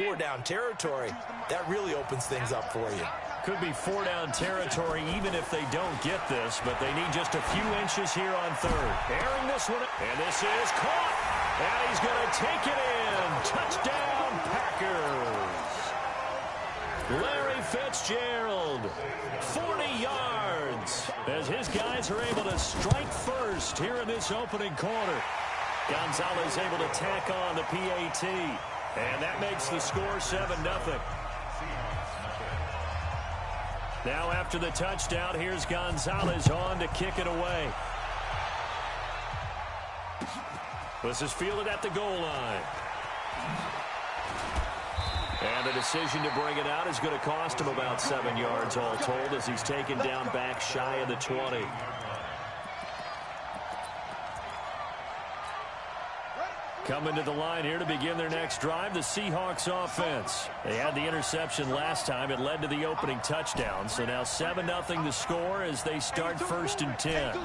4 down territory, that really opens things up for you. Could be 4 down territory even if they don't get this, but they need just a few inches here on third. Airing this one, and this is caught, and he's going to take it in. Touchdown, Packers. Larry Fitzgerald, 40 yards, as his guys are able to strike first here in this opening quarter. Gonzalez able to tack on the PAT, and that makes the score 7-0. Now after the touchdown, here's Gonzalez on to kick it away. This is fielded at the goal line. And the decision to bring it out is going to cost him about 7 yards all told as he's taken down back shy of the 20. Coming to the line here to begin their next drive, the Seahawks offense. They had the interception last time. It led to the opening touchdown. So now 7-0 the score as they start 1st and 10.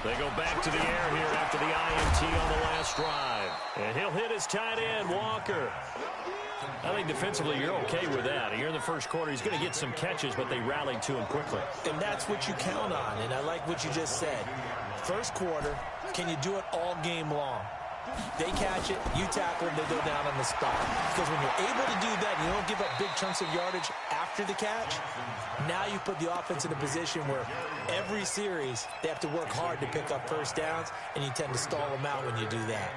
They go back to the air here after the INT on the last drive. And he'll hit his tight end, Walker. I think defensively you're okay with that. Here in the first quarter, he's going to get some catches, but they rallied to him quickly. And that's what you count on, and I like what you just said. First quarter, can you do it all game long? They catch it, you tackle them, they go down on the spot. Because when you're able to do that and you don't give up big chunks of yardage after the catch, now you put the offense in a position where every series they have to work hard to pick up first downs, and you tend to stall them out when you do that.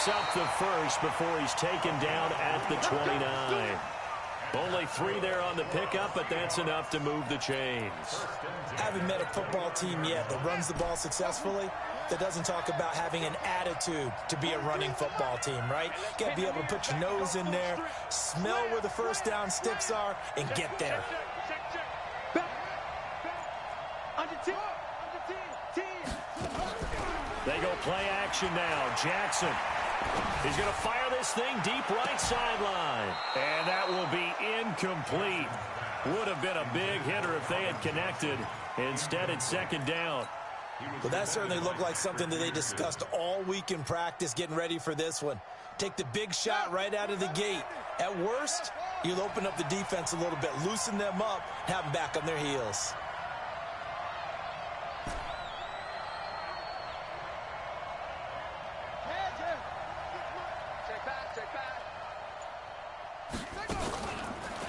Up the first before he's taken down at the 29. Only 3 there on the pickup, but that's enough to move the chains. I haven't met a football team yet that runs the ball successfully that doesn't talk about having an attitude to be a running football team, right? You got to be able to put your nose in there, smell where the first down sticks are, and get there. They go play action now. Jackson. He's going to fire this thing deep right sideline. And that will be incomplete. Would have been a big hitter if they had connected. Instead, it's 2nd down. Well, that certainly looked like something that they discussed all week in practice getting ready for this one. Take the big shot right out of the gate. At worst, you'll open up the defense a little bit, loosen them up, have them back on their heels.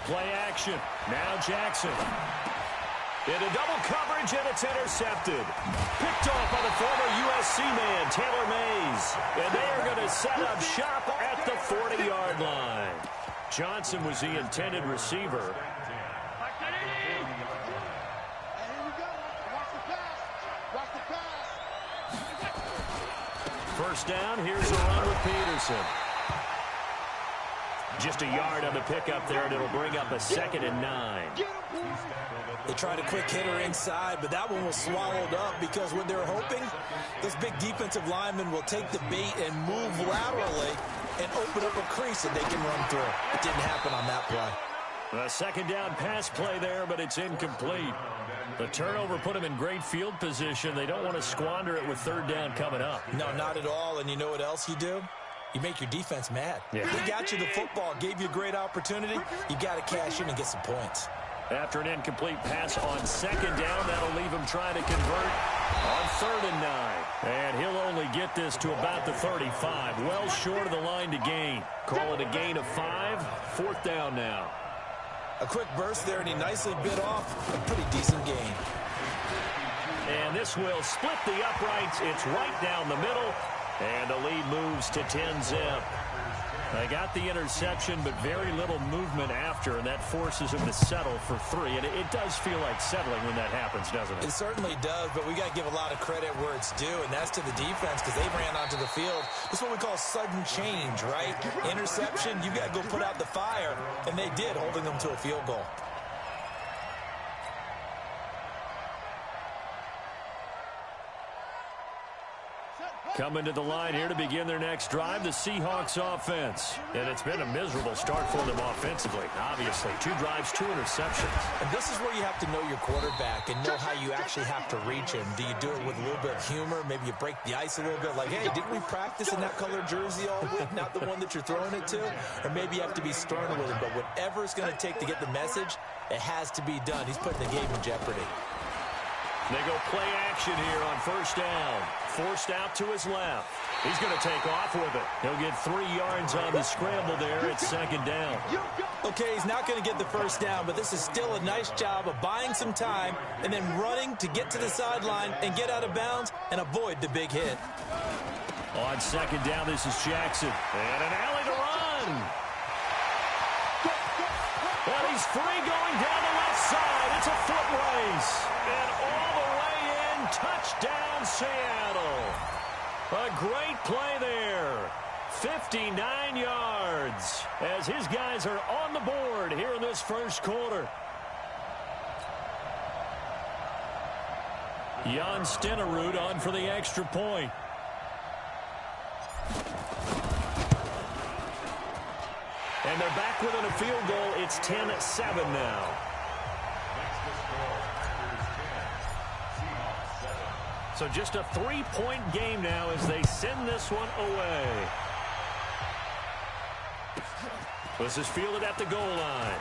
Play action. Now Jackson. Into double coverage, and it's intercepted. Picked off by the former USC man, Taylor Mays. And they are going to set up shop at the 40-yard line. Johnson was the intended receiver. First down, here's a run with Peterson. Just a yard on the pickup there, and it'll bring up a 2nd and 9. They tried a quick hitter inside, but that one was swallowed up because what they're hoping, this big defensive lineman will take the bait and move laterally and open up a crease that they can run through. It didn't happen on that play. A 2nd down pass play there, but it's incomplete. The turnover put them in great field position. They don't want to squander it with 3rd down coming up. No, not at all. And you know what else you do? You make your defense mad. Yeah. They got you the football, gave you a great opportunity. You got to cash in and get some points. After an incomplete pass on 2nd down, that'll leave him trying to convert on 3rd and 9. And he'll only get this to about the 35, well short of the line to gain. Call it a gain of 5, 4th down now. A quick burst there, and he nicely bit off a pretty decent gain. And this will split the uprights. It's right down the middle. And the lead moves to 10-zip. They got the interception, but very little movement after, and that forces them to settle for 3. And it does feel like settling when that happens, doesn't it? It certainly does, but we got to give a lot of credit where it's due, and that's to the defense because they ran onto the field. This is what we call sudden change, right? Interception, you got to go put out the fire, and they did, holding them to a field goal. Coming to the line here to begin their next drive, the Seahawks offense. And it's been a miserable start for them offensively, obviously. 2 drives, 2 interceptions. And this is where you have to know your quarterback and know how you actually have to reach him. Do you do it with a little bit of humor? Maybe you break the ice a little bit, like, hey, didn't we practice in that color jersey all week, not the one that you're throwing it to? Or maybe you have to be stern with him. But whatever it's going to take to get the message, it has to be done. He's putting the game in jeopardy. They go play action here on first down. Forced out to his left. He's going to take off with it. He'll get 3 yards on the scramble there at second down. Okay, he's not going to get the first down, but this is still a nice job of buying some time and then running to get to the sideline and get out of bounds and avoid the big hit. On second down, this is Jackson. And an alley to run. And he's free going down the left side. It's a foot race. And all the way in, touchdown Seattle. A great play there. 59 yards as his guys are on the board here in this first quarter. Jan Stenerud on for the extra point. And they're back within a field goal. It's 10-7 now. So just a 3-point game now as they send this one away. This is fielded at the goal line.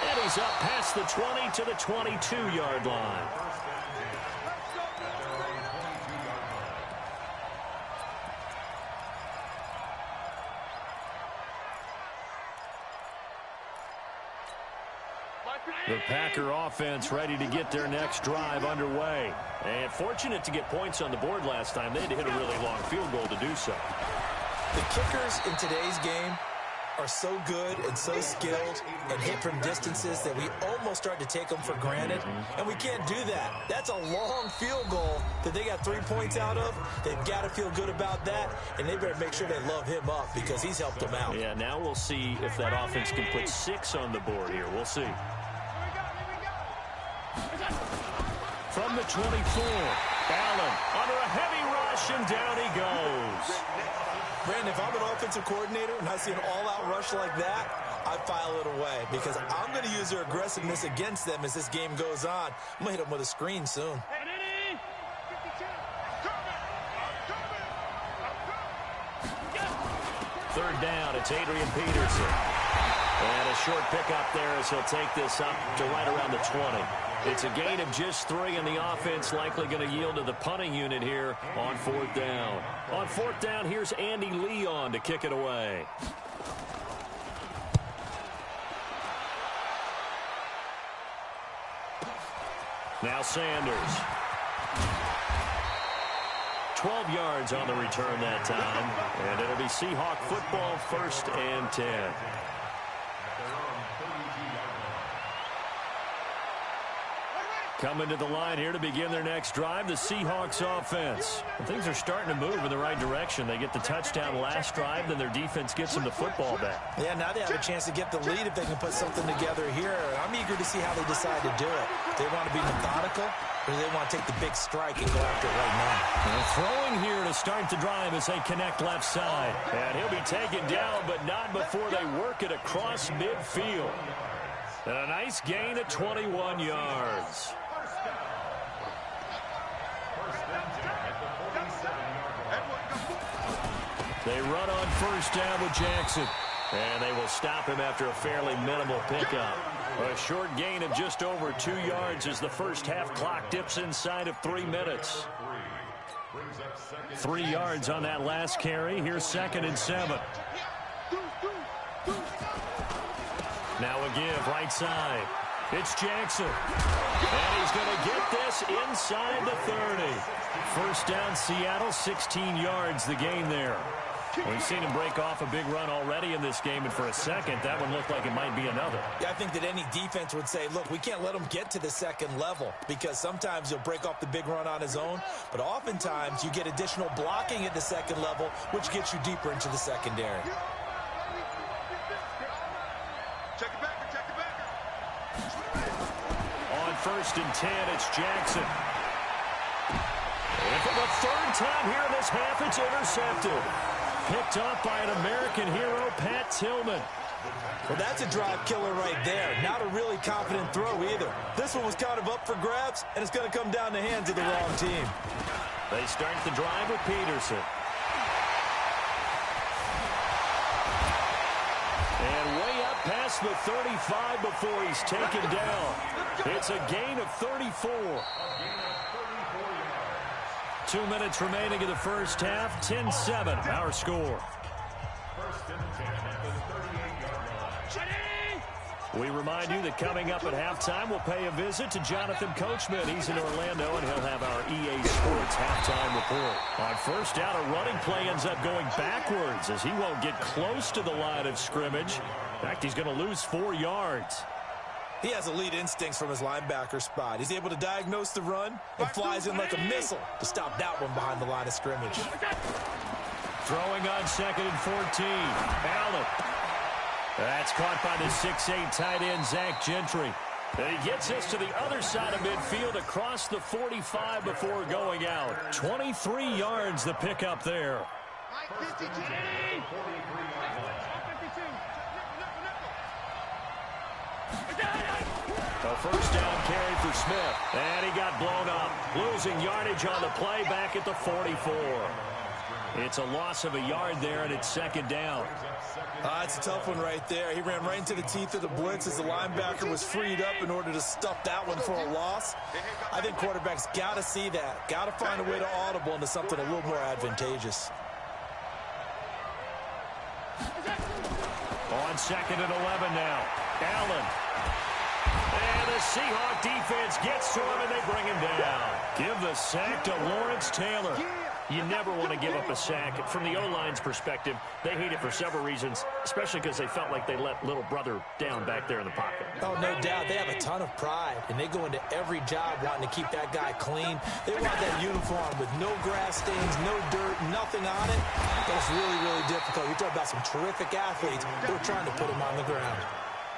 And he's up past the 20 to the 22-yard line. The Packer offense ready to get their next drive underway. And fortunate to get points on the board last time. They had to hit a really long field goal to do so. The kickers in today's game are so good and so skilled and hit from distances that we almost start to take them for granted. And we can't do that. That's a long field goal that they got 3 points out of. They've got to feel good about that, and they better make sure they love him up because he's helped them out. Yeah, now we'll see if that offense can put 6 on the board here. We'll see. From the 24, Allen under a heavy rush, and down he goes. Brandon, if I'm an offensive coordinator and I see an all-out rush like that, I file it away because I'm going to use their aggressiveness against them as this game goes on. I'm going to hit them with a screen soon. Third down, it's Adrian Peterson. And a short pickup there as he'll take this up to right around the 20. It's a gain of just 3, and the offense likely going to yield to the punting unit here on 4th down. On 4th down, here's Andy Leon to kick it away. Now Sanders. 12 yards on the return that time, and it'll be Seahawk football, 1st and 10. Coming to the line here to begin their next drive, the Seahawks offense. And things are starting to move in the right direction. They get the touchdown last drive, then their defense gets them the football back. Yeah, now they have a chance to get the lead if they can put something together here. I'm eager to see how they decide to do it. They want to be methodical, or do they want to take the big strike and go after it right now? And throwing here to start the drive as they connect left side. And he'll be taken down, but not before they work it across midfield. And a nice gain of 21 yards. They run on first down with Jackson. And they will stop him after a fairly minimal pickup. A short gain of just over 2 yards as the first half clock dips inside of 3 minutes. 3 yards on that last carry. Here's 2nd and 7. Now a give right side. It's Jackson. And he's going to get this inside the 30. First down Seattle, 16 yards the gain there. We've seen him break off a big run already in this game, and for a second, that one looked like it might be another. Yeah, I think that any defense would say, look, we can't let him get to the second level because sometimes he'll break off the big run on his own, but oftentimes you get additional blocking at the second level, which gets you deeper into the secondary. On 1st and 10, it's Jackson. And for the third time here in this half, it's intercepted. Picked up by an American hero, Pat Tillman. Well, that's a drive killer right there. Not a really confident throw either. This one was kind of up for grabs, and it's going to come down the hands of the wrong team. They start the drive with Peterson. And way up past the 35 before he's taken down. It's a gain of 34. 2 minutes remaining in the first half. 10-7, our score. We remind you that coming up at halftime, we'll pay a visit to Jonathan Coachman. He's in Orlando, and he'll have our EA Sports halftime report. On first down, a running play ends up going backwards as he won't get close to the line of scrimmage. In fact, he's going to lose 4 yards. He has elite instincts from his linebacker spot. He's able to diagnose the run and flies in like a missile to stop that one behind the line of scrimmage. Throwing on 2nd and 14. Allen. That's caught by the 6'8" tight end, Zach Gentry. And he gets us to the other side of midfield across the 45 before going out. 23 yards the pickup there. A first down carry for Smith. And he got blown up. Losing yardage on the play back at the 44. It's a loss of a yard there, and it's 2nd down. It's a tough one right there. He ran right into the teeth of the blitz as the linebacker was freed up in order to stuff that one for a loss. I think quarterbacks got to see that. Got to find a way to audible into something a little more advantageous. On 2nd and 11 now. Allen. And the Seahawk defense gets to him, and they bring him down. Give the sack to Lawrence Taylor. You never want to give up a sack. From the O-line's perspective, they hate it for several reasons, especially because they felt like they let little brother down back there in the pocket. Oh, no doubt. They have a ton of pride, and they go into every job wanting to keep that guy clean. They want that uniform with no grass stains, no dirt, nothing on it. That's really, really difficult. You're talking about some terrific athletes who are trying to put him on the ground.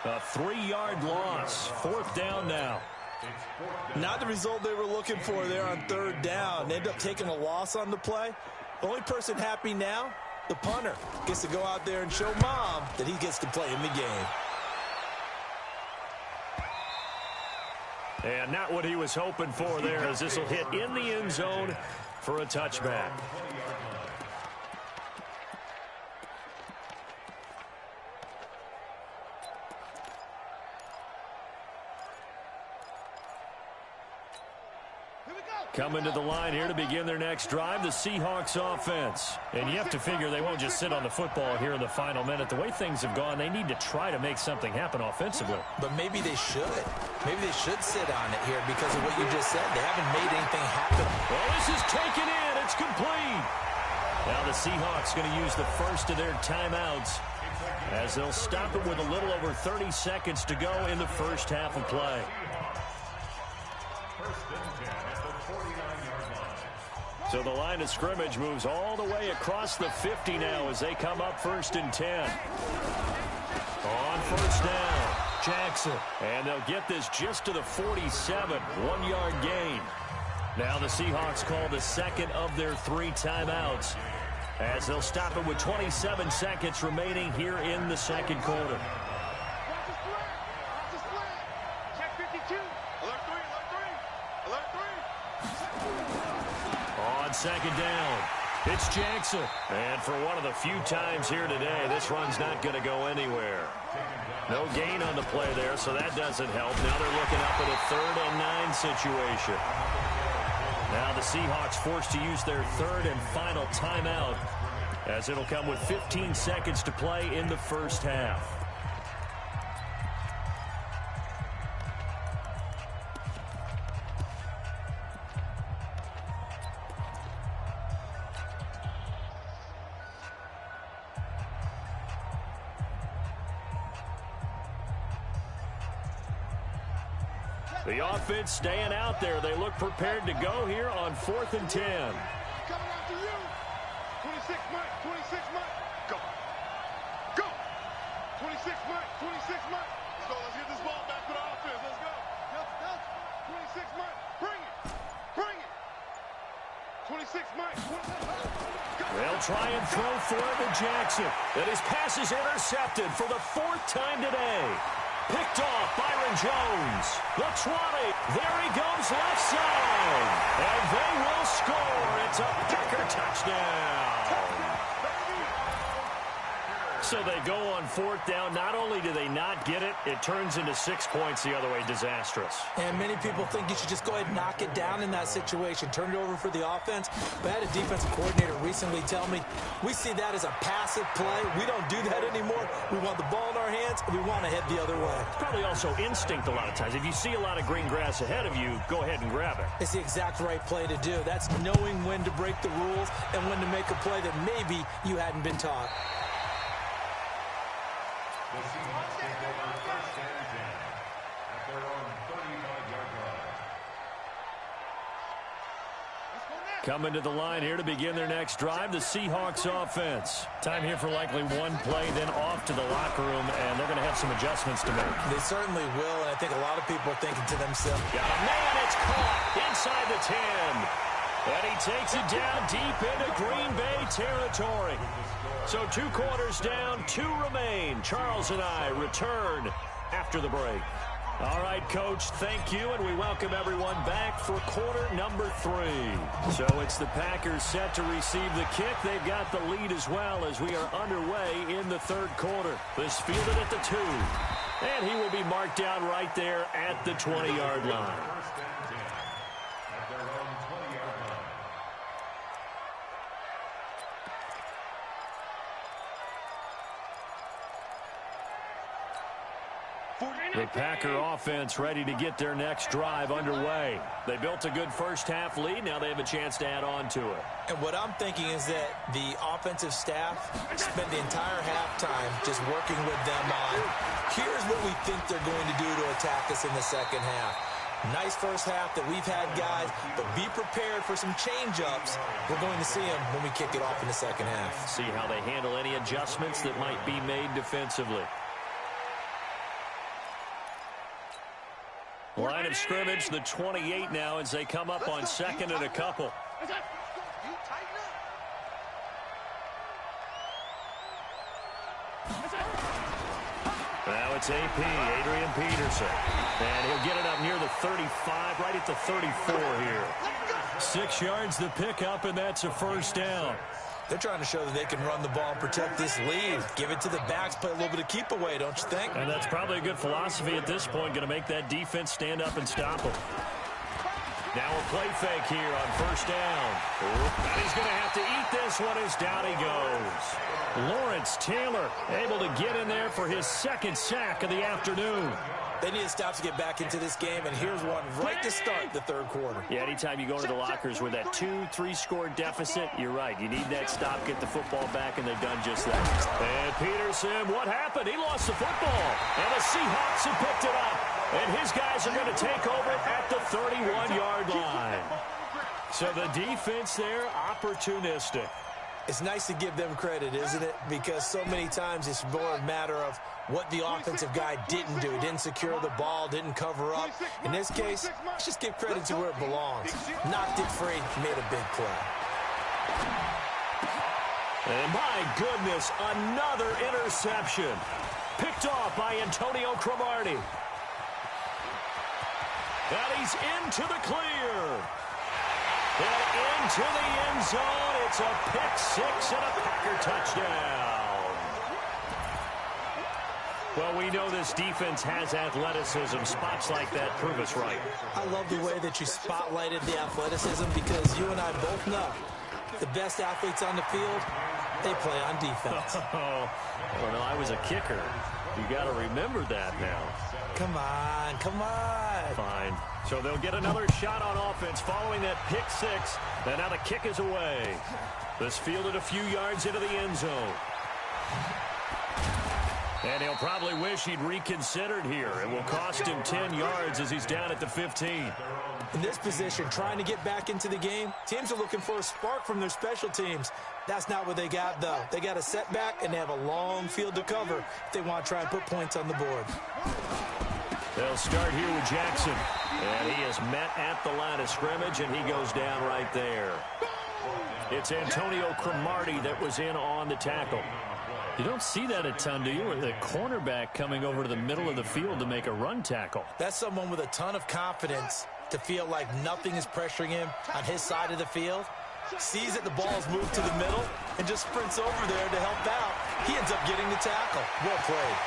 A 3-yard loss. 4th down now. Not the result they were looking for there on 3rd down. They end up taking a loss on the play. The only person happy now, the punter, gets to go out there and show Mom that he gets to play in the game. And not what he was hoping for there, as this will hit in the end zone for a touchback. Coming to the line here to begin their next drive, the Seahawks offense. And you have to figure they won't just sit on the football here in the final minute. The way things have gone, they need to try to make something happen offensively. But maybe they should. Maybe they should sit on it here because of what you just said. They haven't made anything happen. Well, this is taken in. It's complete. Now the Seahawks going to use the first of their timeouts as they'll stop it with a little over 30 seconds to go in the first half of play. So the line of scrimmage moves all the way across the 50 now as they come up 1st and 10. On first down, Jackson. And they'll get this just to the 47, 1-yard gain. Now the Seahawks call the second of their 3 timeouts as they'll stop it with 27 seconds remaining here in the second quarter. On 2nd down, it's Jackson. And for one of the few times here today, this run's not going to go anywhere. No gain on the play there, so that doesn't help. Now they're looking up at a 3rd and 9 situation. Now the Seahawks forced to use their 3rd and final timeout as it'll come with 15 seconds to play in the first half. The offense staying out there. They look prepared to go here on 4th and 10. Coming after you. 26 Mike, 26 Mike. Go. Go. 26 Mike, 26 Mike. Let's go. Let's get this ball back to the offense. Let's go. Yep. 26 Mike. Bring it. Bring it. 26 Mike. They'll try and throw for it to Jackson. And his pass is intercepted for the 4th time today. Picked off Byron Jones. The 20. There he goes left side. And they will score. It's a Packer touchdown. So they go on 4th down. Not only do they not get it, it turns into 6 points the other way. Disastrous. And many people think you should just go ahead and knock it down in that situation. Turn it over for the offense. But I had a defensive coordinator recently tell me, we see that as a passive play. We don't do that anymore. We want the ball in our hands, and we want to head the other way. It's probably also instinct a lot of times. If you see a lot of green grass ahead of you, go ahead and grab it. It's the exact right play to do. That's knowing when to break the rules and when to make a play that maybe you hadn't been taught. The Seahawks take over 1st and 10 at their own 35-yard line. Coming to the line here to begin their next drive, the Seahawks offense. Time here for likely one play, then off to the locker room, and they're going to have some adjustments to make. They certainly will, and I think a lot of people are thinking to themselves, Got a man, it's caught inside the 10. And he takes it down deep into Green Bay territory. So 2 quarters down, 2 remain. Charles and I return after the break. All right, Coach, thank you, and we welcome everyone back for quarter number 3. So it's the Packers set to receive the kick. They've got the lead as well as we are underway in the 3rd quarter. This fielded at the 2. And he will be marked down right there at the 20-yard line. 1st and 10 at their own 20-yard line. The Packer offense ready to get their next drive underway. They built a good first-half lead. Now they have a chance to add on to it. and what I'm thinking is that the offensive staff spent the entire halftime just working with them on, here's what we think they're going to do to attack us in the second half. Nice first half that we've had, guys, but be prepared for some change-ups. We're going to see them when we kick it off in the second half. See how they handle any adjustments that might be made defensively. Line of scrimmage, the 28 now as they come up on second and a couple. Now it's AP, Adrian Peterson. And he'll get it up near the 35, right at the 34 here. 6 yards the pickup, and that's a first down. They're trying to show that they can run the ball and protect this lead. Give it to the backs, play a little bit of keep away, don't you think? And that's probably a good philosophy at this point, going to make that defense stand up and stop them. Now a play fake here on first down. And he's going to have to eat this one as down he goes. Lawrence Taylor able to get in there for his second sack of the afternoon. They need to stop to get back into this game, and here's one right to start the third quarter. Yeah, anytime you go into the lockers with that 2-3 score deficit, you're right. You need that stop, get the football back, and they've done just that. And Peterson, what happened? He lost the football, and the Seahawks have picked it up. And his guys are going to take over at the 31-yard line. So the defense there, opportunistic. It's nice to give them credit, isn't it? Because so many times it's more a matter of what the offensive guy didn't do. He didn't secure the ball, didn't cover up. In this case, let's just give credit to where it belongs. Knocked it free, made a big play. And my goodness, another interception. Picked off by Antonio Cromartie. And he's into the clear. And into the end zone. It's a pick six and a Packer touchdown. Well, we know this defense has athleticism. Spots like that prove us right. I love the way that you spotlighted the athleticism because you and I both know the best athletes on the field, they play on defense. Oh, well, I was a kicker. You got to remember that now. Come on, come on. Fine. So they'll get another shot on offense following that pick six. And now the kick is away. This fielded a few yards into the end zone. And he'll probably wish he'd reconsidered here. It will cost him 10 yards as he's down at the 15. In this position, trying to get back into the game, teams are looking for a spark from their special teams. That's not what they got, though. They got a setback, and they have a long field to cover if they want to try and put points on the board. They'll start here with Jackson. And he is met at the line of scrimmage, and he goes down right there. It's Antonio Cromartie that was in on the tackle. You don't see that a ton, do you? With a cornerback coming over to the middle of the field to make a run tackle. That's someone with a ton of confidence to feel like nothing is pressuring him on his side of the field. Sees that the ball's moved to the middle and just sprints over there to help out. He ends up getting the tackle. Well played.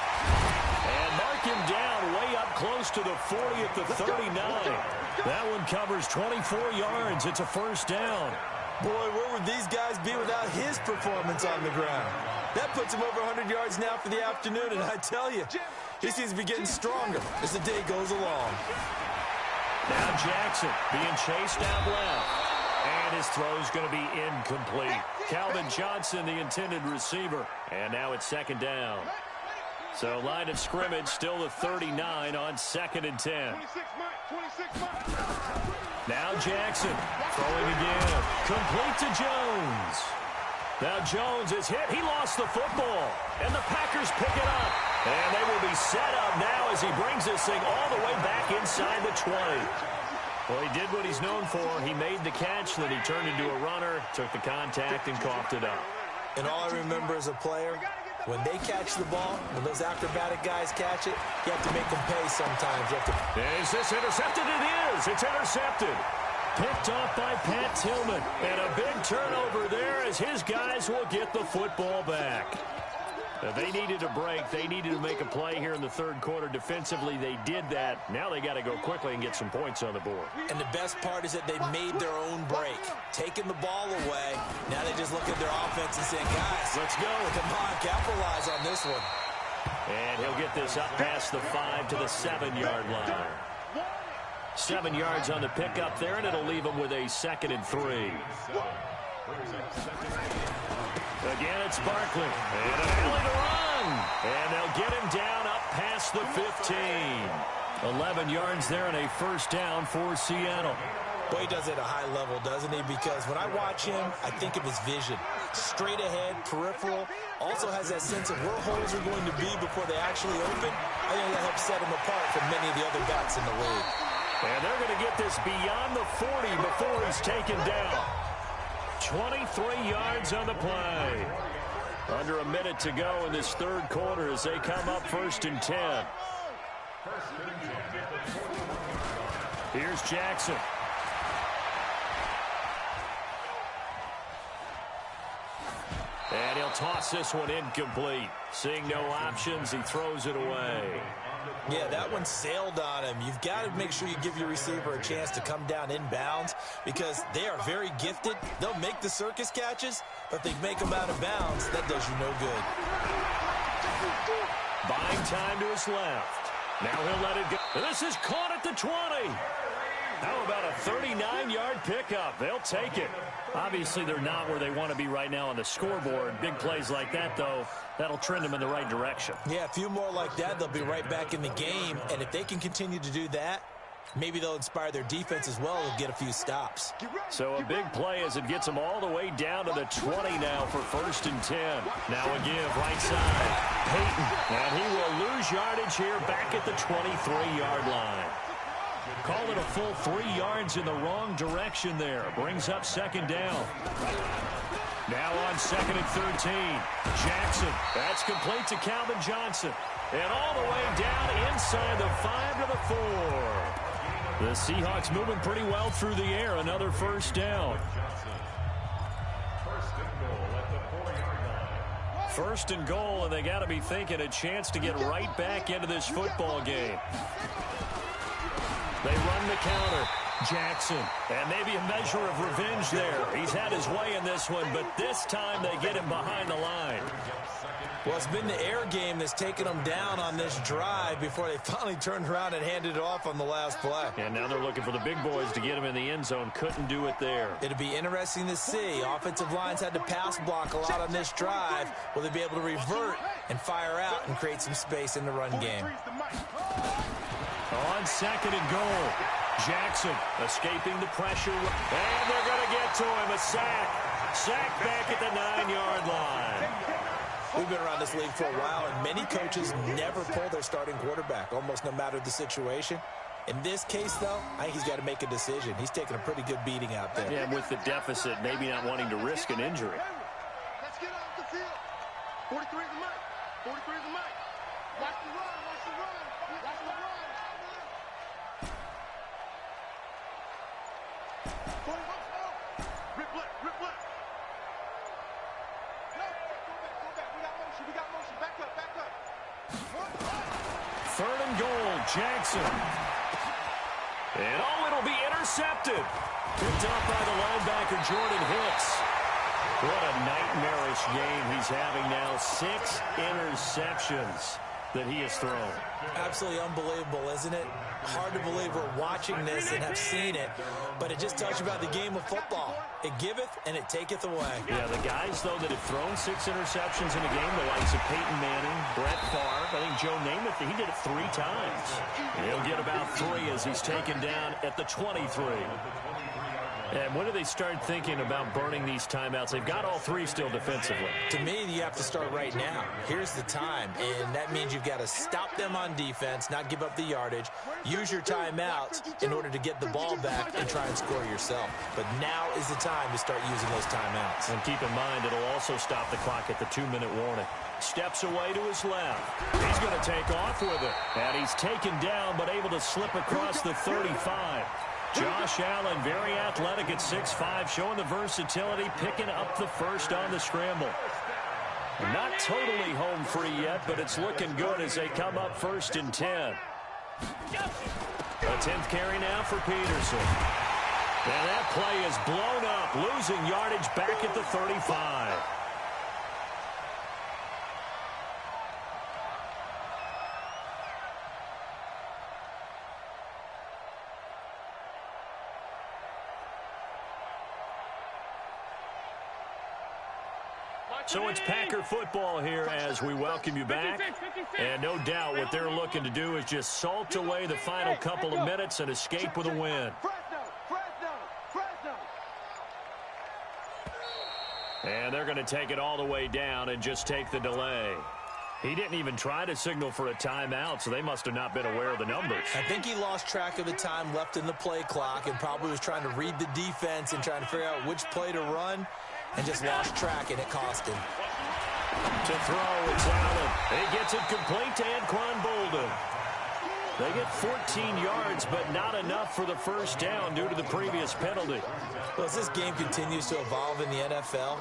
And mark him down way up close to the 40 at the 39. That one covers 24 yards. It's a first down. Boy, where would these guys be without his performance on the ground? That puts him over 100 yards now for the afternoon, and I tell you, he seems to be getting stronger as the day goes along. Now Jackson being chased out left. And his throw's going to be incomplete. Calvin Johnson, the intended receiver. And now it's second down. So line of scrimmage still the 39 on 2nd and 10. Now Jackson throwing again. Complete to Jones. Now Jones is hit. He lost the football. And the Packers pick it up. And they will be set up now as he brings this thing all the way back inside the 20. Well, he did what he's known for. He made the catch, then he turned into a runner, took the contact, and coughed it up. And all I remember as a player, when they catch the ball, when those acrobatic guys catch it, you have to make them pay sometimes. You have to... Is this intercepted? It is. It's intercepted. Picked off by Pat Tillman. And a big turnover there as his guys will get the football back. They needed a break. They needed to make a play here in the third quarter. Defensively, they did that. Now they got to go quickly and get some points on the board. And the best part is that they made their own break. Taking the ball away. Now they just look at their offense and say, guys, let's go. Come on, capitalize on this one. And he'll get this up past the 5 to the 7-yard line. 7 yards on the pickup there, and it'll leave him with a 2nd and 3. Again, it's Barkley. And an alley to run. And they'll get him down up past the 15. 11 yards there and a first down for Seattle. Boy, he does it at a high level, doesn't he? Because when I watch him, I think of his vision. Straight ahead, peripheral. Also has that sense of where holes are going to be before they actually open. I think that helps set him apart from many of the other backs in the league. And they're going to get this beyond the 40 before he's taken down. 23 yards on the play. Under a minute to go in this third quarter as they come up 1st and 10. Here's Jackson. And he'll toss this one incomplete. Seeing no options, he throws it away. Yeah, that one sailed on him. You've got to make sure you give your receiver a chance to come down inbounds because they are very gifted. They'll make the circus catches, but if they make them out of bounds, that does you no good. Buying time to his left. Now he'll let it go. And this is caught at the 20. How about a 39-yard pickup? They'll take it. Obviously, they're not where they want to be right now on the scoreboard. Big plays like that, though, that'll trend them in the right direction. Yeah, a few more like that, they'll be right back in the game. And if they can continue to do that, maybe they'll inspire their defense as well and get a few stops. So a big play as it gets them all the way down to the 20 now for 1st and 10. Now a give right side. Peyton. And he will lose yardage here back at the 23-yard line. Call it a full 3 yards in the wrong direction there. Brings up 2nd down. Now on 2nd and 13. Jackson. That's complete to Calvin Johnson. And all the way down inside the 5 to the 4. The Seahawks moving pretty well through the air. Another first down. First and goal, and they got to be thinking a chance to get right back into this football game. They run the counter. Jackson. And maybe a measure of revenge there. He's had his way in this one, but this time they get him behind the line. Well, it's been the air game that's taken them down on this drive before they finally turned around and handed it off on the last play. And now they're looking for the big boys to get him in the end zone. Couldn't do it there. It'll be interesting to see. Offensive lines had to pass block a lot on this drive. Will they be able to revert and fire out and create some space in the run game? On 2nd and goal. Jackson escaping the pressure. And they're going to get to him. A sack. Sack back at the 9-yard line. We've been around this league for a while, and many coaches never pull their starting quarterback, almost no matter the situation. In this case, though, I think he's got to make a decision. He's taking a pretty good beating out there. Yeah, with the deficit, maybe not wanting to risk an injury. Let's get off the field. 43 is the mic. 43 is the mic. Watch the run. Watch the run. Watch the run. 40. Rip left. Rip left. No, go back. We got motion. We got motion. Back up. Back up. 3rd and goal, Jackson. And it'll be intercepted. Picked up by the linebacker, Jordan Hicks. What a nightmarish game he's having now. 6 interceptions that he has thrown. Absolutely unbelievable, isn't it? Hard to believe we're watching this and have seen it, but it just tells you about the game of football. It giveth and it taketh away. Yeah, the guys, though, that have thrown 6 interceptions in a game, the likes of Peyton Manning, Brett Favre, I think Joe Namath, he did it 3 times. He'll get about 3 as he's taken down at the 23. And when do they start thinking about burning these timeouts? They've got all 3 still defensively. To me, you have to start right now. Here's the time, and that means you've got to stop them on defense, not give up the yardage, use your timeouts in order to get the ball back and try and score yourself. But now is the time to start using those timeouts. And keep in mind, it'll also stop the clock at the 2-minute warning. Steps away to his left. He's going to take off with it. And he's taken down, but able to slip across the 35. Josh Allen, very athletic at 6'5", showing the versatility, picking up the first on the scramble. Not totally home free yet, but it's looking good as they come up 1st and 10. A 10th carry now for Peterson. And that play is blown up, losing yardage back at the 35. So it's Packer football here as we welcome you back. And no doubt what they're looking to do is just salt away the final couple of minutes and escape with a win. And they're going to take it all the way down and just take the delay. He didn't even try to signal for a timeout, so they must have not been aware of the numbers. I think he lost track of the time left in the play clock and probably was trying to read the defense and trying to figure out which play to run and just lost track, and it cost him. To throw, it's Allen. He gets it complete to Anquan Bolden. They get 14 yards, but not enough for the first down due to the previous penalty. Well, as this game continues to evolve in the NFL,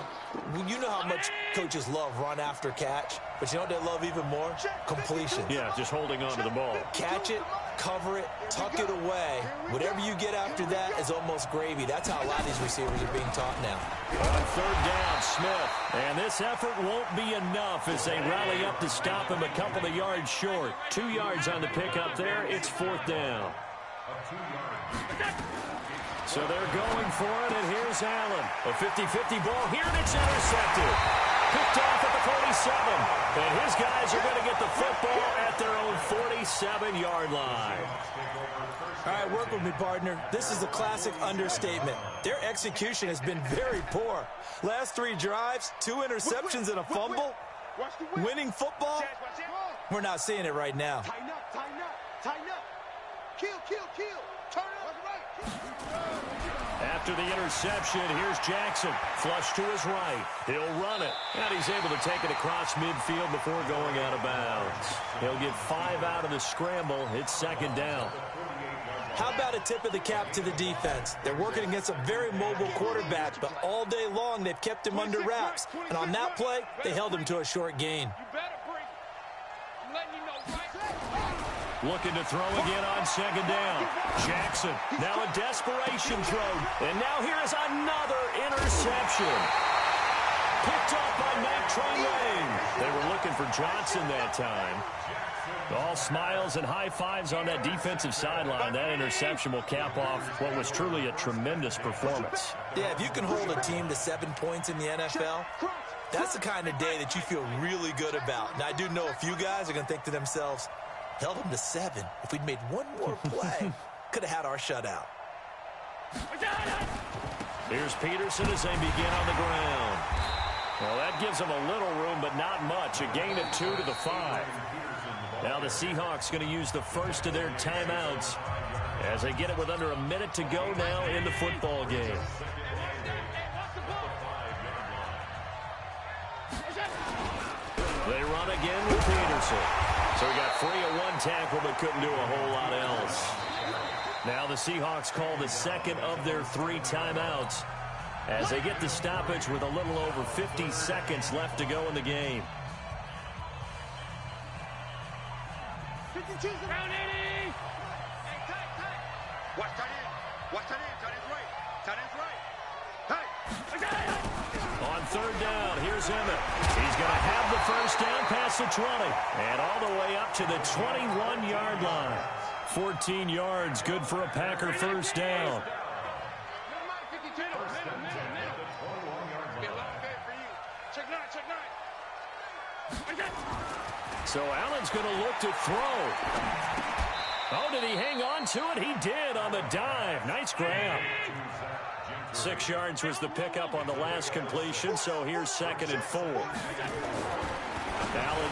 you know how much coaches love run after catch, but you know what they love even more? Completion. Yeah, just holding on to the ball. Catch it, cover it, tuck it away. Whatever you get after that is almost gravy. That's how a lot of these receivers are being taught now. On 3rd down, Smith. And this effort won't be enough as they rally up to stop him a couple of yards short. 2 yards on the pickup there. It's 4th down. So they're going for it, and here's Allen. A 50-50 ball here, and it's intercepted. Picked off at the 47. And his guys are going to get the football at their own 47-yard line. All right, work with me, partner. This is a classic understatement. Their execution has been very poor. Last 3 drives, 2 interceptions and a fumble. Winning football? We're not seeing it right now. Tighten up, tighten up, tighten up. Kill, kill, kill. Turn up. After the interception, here's Jackson. Flush to his right. He'll run it. And he's able to take it across midfield before going out of bounds. He'll get 5 out of the scramble. It's 2nd down. How about a tip of the cap to the defense? They're working against a very mobile quarterback, but all day long they've kept him under wraps. And on that play, they held him to a short gain. Looking to throw again on 2nd down. Jackson, now a desperation throw. And now here is another interception. Picked up by Matt Traylane. They were looking for Johnson that time. All smiles and high fives on that defensive sideline. That interception will cap off what was truly a tremendous performance. Yeah, if you can hold a team to 7 points in the NFL, that's the kind of day that you feel really good about. Now, I do know a few guys are going to think to themselves, held them to 7. If we'd made one more play, could have had our shutout. Here's Peterson as they begin on the ground. Well, that gives them a little room, but not much. A gain of 2 to the 5. Now the Seahawks going to use the first of their timeouts as they get it with under a minute to go now in the football game. They run again with Peterson. So he got free of one tackle but couldn't do a whole lot else. Now the Seahawks call the second of their 3 timeouts as they get the stoppage with a little over 50 seconds left to go in the game. 52 round 80. Hey, tight. Watch tight end. Watch tight end. Tight end's right. Tight end's right. Hey. On third down, here's Emmett. He's going to have the first down past the 20 and all the way up to the 21-yard line. 14 yards, good for a Packer first down. So Allen's going to look to throw. Oh, did he hang on to it? He did on the dive. Nice grab. 6 yards was the pickup on the last completion, so here's 2nd and 4. Allen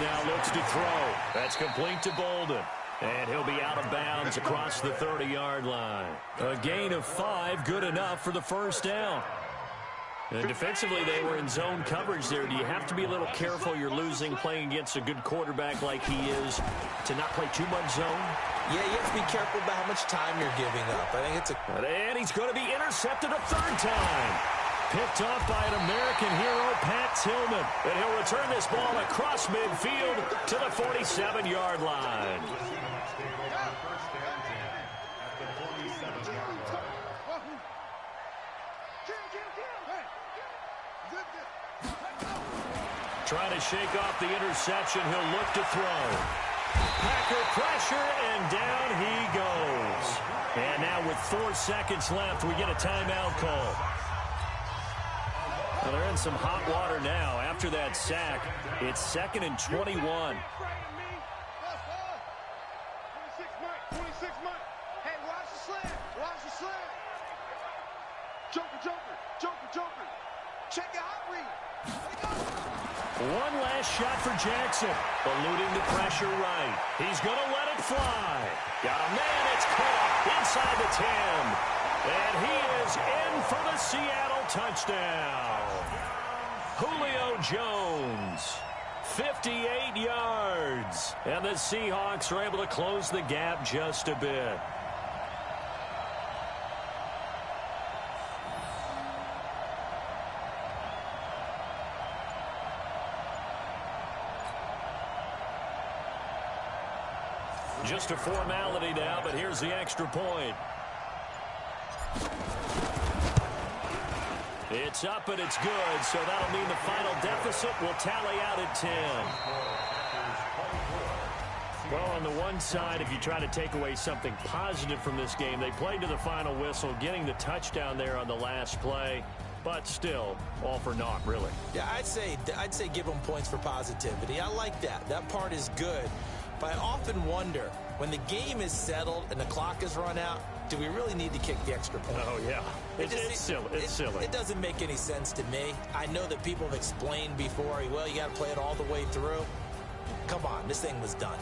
now looks to throw. That's complete to Bolden. And he'll be out of bounds across the 30-yard line. A gain of 5, good enough for the first down. And defensively, they were in zone coverage there. Do you have to be a little careful you're losing playing against a good quarterback like he is to not play too much zone? Yeah, you have to be careful about how much time you're giving up. I think it's a... And he's going to be intercepted a 3rd time. Picked off by an American hero, Pat Tillman. And he'll return this ball across midfield to the 47-yard line. Trying to shake off the interception. He'll look to throw. Packer pressure, and down he goes. And now with 4 seconds left, we get a timeout call. Well, they're in some hot water now. After that sack, it's 2nd and 21. 26 Mike. Hey, watch the slant. Watch the slant. Joker. Check your hot read. One last shot for Jackson. Eluding the pressure right. He's going to let it fly. Got a man. It's caught inside the 10. And he is in for the Seattle touchdown. Julio Jones. 58 yards. And the Seahawks are able to close the gap just a bit. Just a formality now, but here's the extra point. It's up and it's good, so that'll mean the final deficit will tally out at 10. Well, on the one side, if you try to take away something positive from this game, they played to the final whistle, getting the touchdown there on the last play, but still, all for naught, really. Yeah, I'd say give them points for positivity. I like that. That part is good. But I often wonder, when the game is settled and the clock is run out, do we really need to kick the extra point? Oh, yeah. It's silly. It's silly. It doesn't make any sense to me. I know that people have explained before, well, you got to play it all the way through. Come on, this thing was done.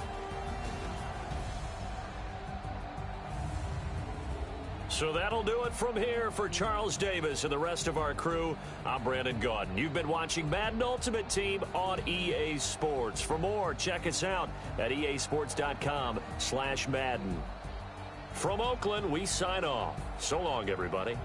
So that'll do it from here for Charles Davis and the rest of our crew. I'm Brandon Gaudin. You've been watching Madden Ultimate Team on EA Sports. For more, check us out at easports.com/Madden. From Oakland, we sign off. So long, everybody.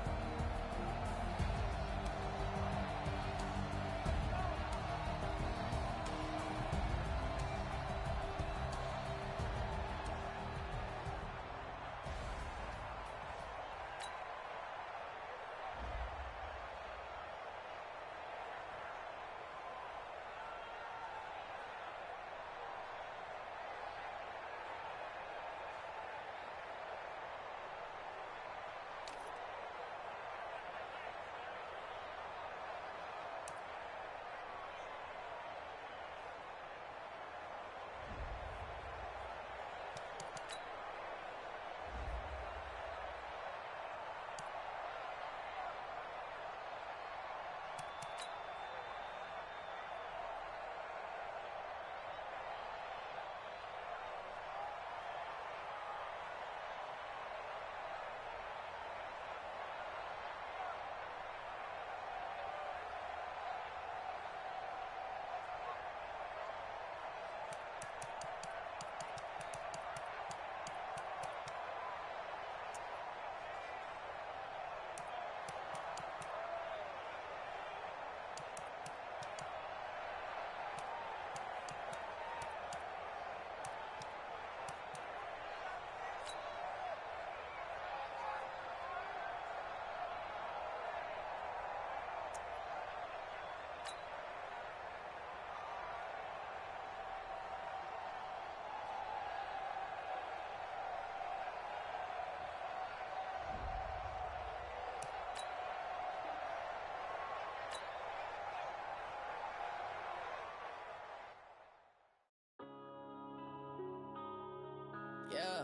Yeah.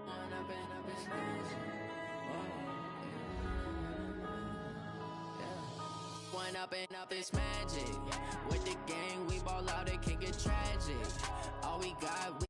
Wind up and up it's magic. Wind up and up it's magic. With the gang, we ball out, it can get tragic. All we got, we